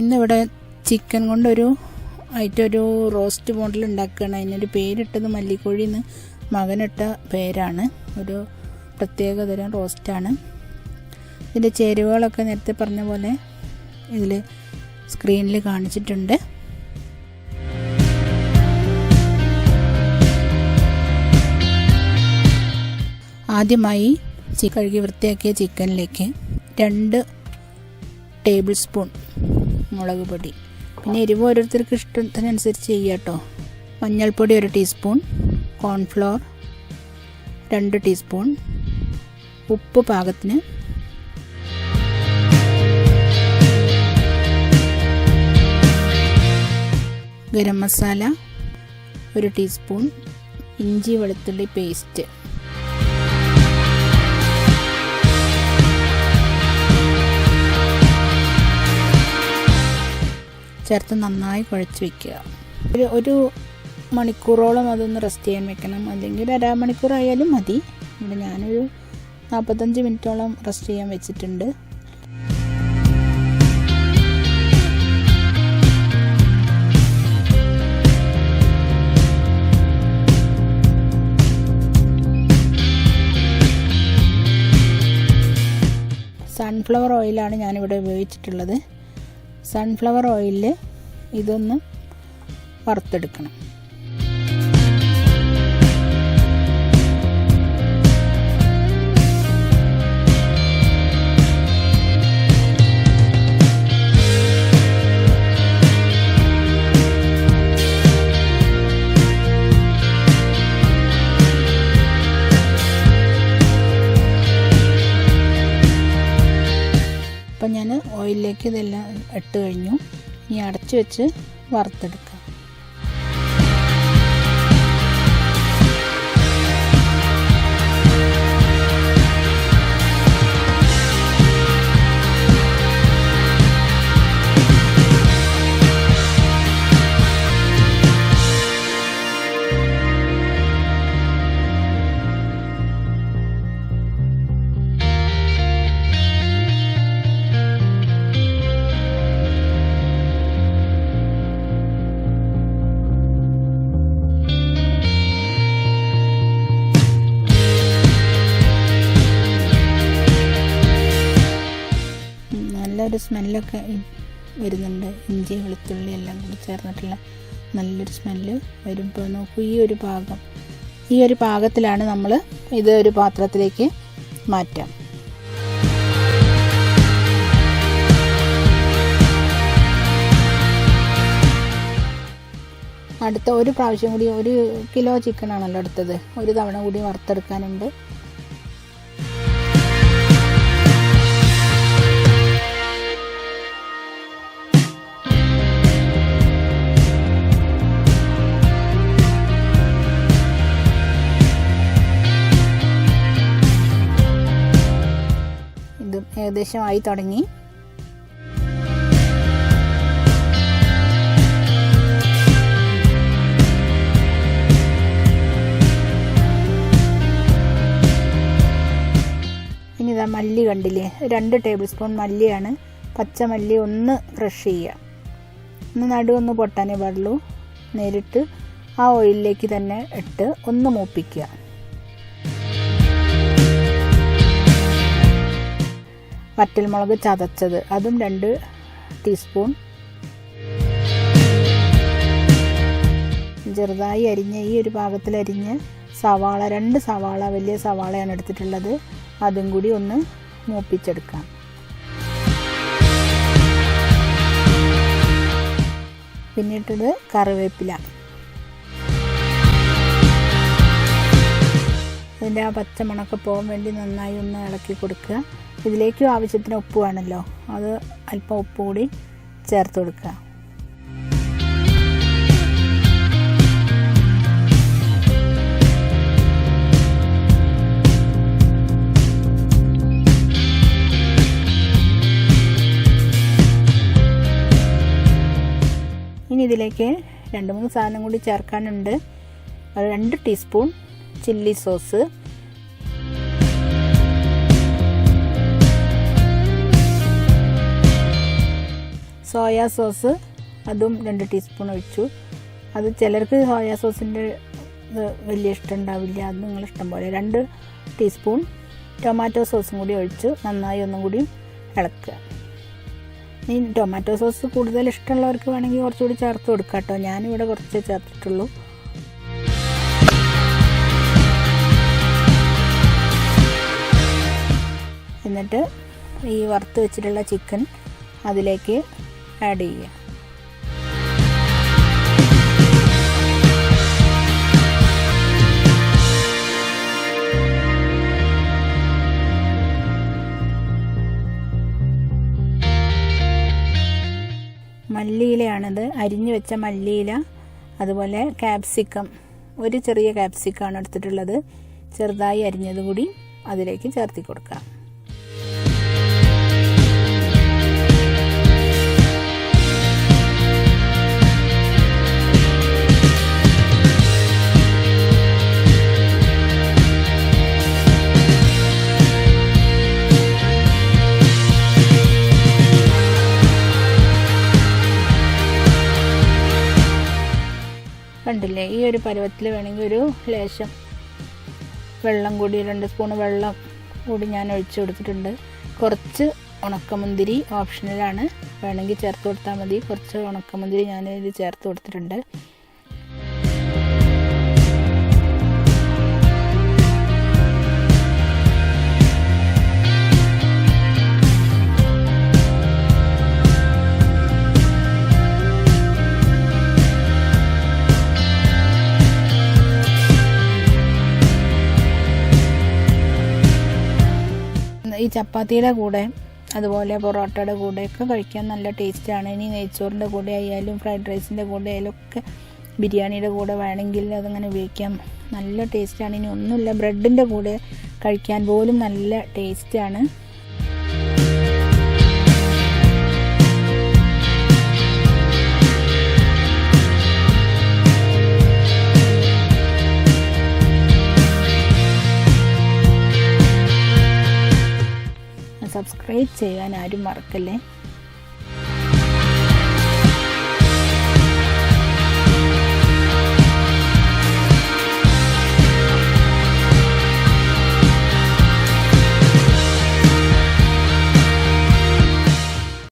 ഇന്നിവിടെ ചിക്കൻ കൊണ്ടൊരു roast model ഉണ്ടാക്കുകയാണ്. അതിനൊരു പേരിട്ടത് മല്ലിക്കോഴി എന്ന് മകനിട്ട പേരാണ്. ഒരു പ്രത്യേകതരം റോസ്റ്റാണ്. ഇതിൻ്റെ ചേരുവകളൊക്കെ നേരത്തെ പറഞ്ഞ പോലെ ഇതിൽ സ്ക്രീനിൽ കാണിച്ചിട്ടുണ്ട്. ആദ്യമായി കഴുകി വൃത്തിയാക്കിയ ചിക്കനിലേക്ക് 2 ടേബിൾ സ്പൂൺ മുളക് പൊടി, പിന്നെ എരിവ് ഓരോരുത്തർക്ക് ഇഷ്ടത്തിനനുസരിച്ച് ചെയ്യുക കേട്ടോ. മഞ്ഞൾപ്പൊടി 1 ടീസ്പൂൺ, കോൺഫ്ലോർ 2 ടീസ്പൂൺ, ഉപ്പ് പാകത്തിന്, ഗരം മസാല 1 ടീസ്പൂൺ, ഇഞ്ചി വെളുത്തുള്ളി പേസ്റ്റ്, ചേർത്ത് നന്നായി കുഴച്ച് വയ്ക്കുക. ഒരു മണിക്കൂറോളം അതൊന്ന് റെസ്റ്റ് ചെയ്യാൻ വെക്കണം, അല്ലെങ്കിൽ ഒരു അരമണിക്കൂർ ആയാലും മതി. ഇവിടെ ഞാനൊരു 45 മിനിറ്റോളം റെസ്റ്റ് ചെയ്യാൻ വെച്ചിട്ടുണ്ട്. സൺഫ്ലവർ ഓയിലാണ് ഞാനിവിടെ ഉപയോഗിച്ചിട്ടുള്ളത്. സൺഫ്ലവർ ഓയിലിൽ ഇതൊന്ന് വറുത്തെടുക്കണം. അപ്പം ഞാൻ ഓയിലിലേക്ക് ഇതെല്ലാം ഇട്ട് കഴിഞ്ഞു. ഇനി അടച്ചു വെച്ച് വറുത്തെടുക്കാം. നല്ലൊരു സ്മെല്ലൊക്കെ വരുന്നുണ്ട്. ഇഞ്ചി വെളുത്തുള്ളി എല്ലാം കൂടി ചേർന്നിട്ടുള്ള നല്ലൊരു സ്മെല്ല് വരുമ്പോൾ നോക്കൂ. ഈ ഒരു പാകത്തിലാണ് നമ്മൾ ഇത് ഒരു പാത്രത്തിലേക്ക് മാറ്റാം. അടുത്ത ഒരു പ്രാവശ്യം കൂടി 1 കിലോ ചിക്കനാണല്ലോ എടുത്തത്, ഒരു തവണ കൂടി വറുത്തെടുക്കാനുണ്ട്. ഏകദേശം ആയി തുടങ്ങി. ഇനി ഇതാ മല്ലി കണ്ടില്ലേ, 2 ടേബിൾ സ്പൂൺ മല്ലിയാണ്. പച്ചമല്ലി ഒന്ന് ക്രഷ് ചെയ്യുക, ഒന്ന് നടുവൊന്ന് പൊട്ടാനേ പാടുള്ളൂ. നേരിട്ട് ആ ഓയിലിലേക്ക് തന്നെ ഇട്ട് ഒന്ന് മൂപ്പിക്കുക. വറ്റൽമുളക് ചതച്ചത് അതും 2 ടീസ്പൂൺ. ചെറുതായി അരിഞ്ഞ ഈ ഒരു പാകത്തിൽ അരിഞ്ഞ് സവാള, 2 സവാള, വലിയ സവാളയാണ് എടുത്തിട്ടുള്ളത്, അതും കൂടി ഒന്ന് മൂപ്പിച്ചെടുക്കാം. പിന്നിട്ടത് കറിവേപ്പില. അതിൻ്റെ ആ പച്ചമണമൊക്കെ പോകാൻ വേണ്ടി നന്നായി ഒന്ന് ഇളക്കി കൊടുക്കുക. ഇതിലേക്കും ആവശ്യത്തിന് ഉപ്പ് വേണമല്ലോ, അത് അല്പം ഉപ്പ് കൂടി ചേർത്ത് കൊടുക്കുക. ഇനി ഇതിലേക്ക് 2-3 സാധനം കൂടി ചേർക്കാനുണ്ട്. 2 teaspoon chilli sauce, soya sauce അതും 2 ടീസ്പൂൺ ഒഴിച്ചു. അത് ചിലർക്ക് സോയാ സോസിൻ്റെ വലിയ ഇഷ്ടം ഉണ്ടാവില്ല, അത് നിങ്ങളിഷ്ടം പോലെ. 2 ടീസ്പൂൺ ടൊമാറ്റോ സോസും കൂടി ഒഴിച്ച് നന്നായി ഒന്നും കൂടി ഇളക്കുക. ഈ ടൊമാറ്റോ സോസ് കൂടുതൽ ഇഷ്ടമുള്ളവർക്ക് വേണമെങ്കിൽ കുറച്ചുകൂടി ചേർത്ത് കൊടുക്കാം കേട്ടോ. ഞാനിവിടെ കുറച്ച് ചേർത്തിട്ടുള്ളൂ. എന്നിട്ട് ഈ വറുത്ത് വെച്ചിട്ടുള്ള ചിക്കൻ അതിലേക്ക് ആഡ് ചെയ്യുക. മല്ലിയിലയാണിത്, അരിഞ്ഞു വെച്ച മല്ലിയില. അതുപോലെ ക്യാപ്സിക്കം, ഒരു ചെറിയ ക്യാപ്സിക്കമാണ് എടുത്തിട്ടുള്ളത്, ചെറുതായി അരിഞ്ഞത് കൂടി അതിലേക്ക് ചേർത്തി കൊടുക്കാം. കണ്ടില്ലേ, ഈ ഒരു പരുവത്തിൽ വേണമെങ്കിൽ ഒരു ലേശം വെള്ളം കൂടി 2 സ്പൂൺ വെള്ളം കൂടി ഞാൻ ഒഴിച്ചു കൊടുത്തിട്ടുണ്ട്. കുറച്ച് ഉണക്കമുന്തിരി ഓപ്ഷണലാണ്, വേണമെങ്കിൽ ചേർത്ത് കൊടുത്താൽ മതി. കുറച്ച് ഉണക്കമുന്തിരി ഞാനിത് ചേർത്ത് കൊടുത്തിട്ടുണ്ട്. ഈ ചപ്പാത്തിയുടെ കൂടെ അതുപോലെ പൊറോട്ടയുടെ കൂടെയൊക്കെ കഴിക്കാൻ നല്ല ടേസ്റ്റാണ്. ഇനി നെയ്ച്ചോറിൻ്റെ കൂടെ ആയാലും ഫ്രൈഡ് റൈസിൻ്റെ കൂടെ ആയാലും ഒക്കെ ബിരിയാണിയുടെ കൂടെ വേണമെങ്കിൽ അതങ്ങനെ ഉപയോഗിക്കാം. നല്ല ടേസ്റ്റാണ്. ഇനി ഒന്നുമില്ല, ബ്രെഡിൻ്റെ കൂടെ കഴിക്കാൻ പോലും നല്ല ടേസ്റ്റാണ്. സബ്സ്ക്രൈബ് ചെയ്യാൻ ആരും മറക്കല്ലേ.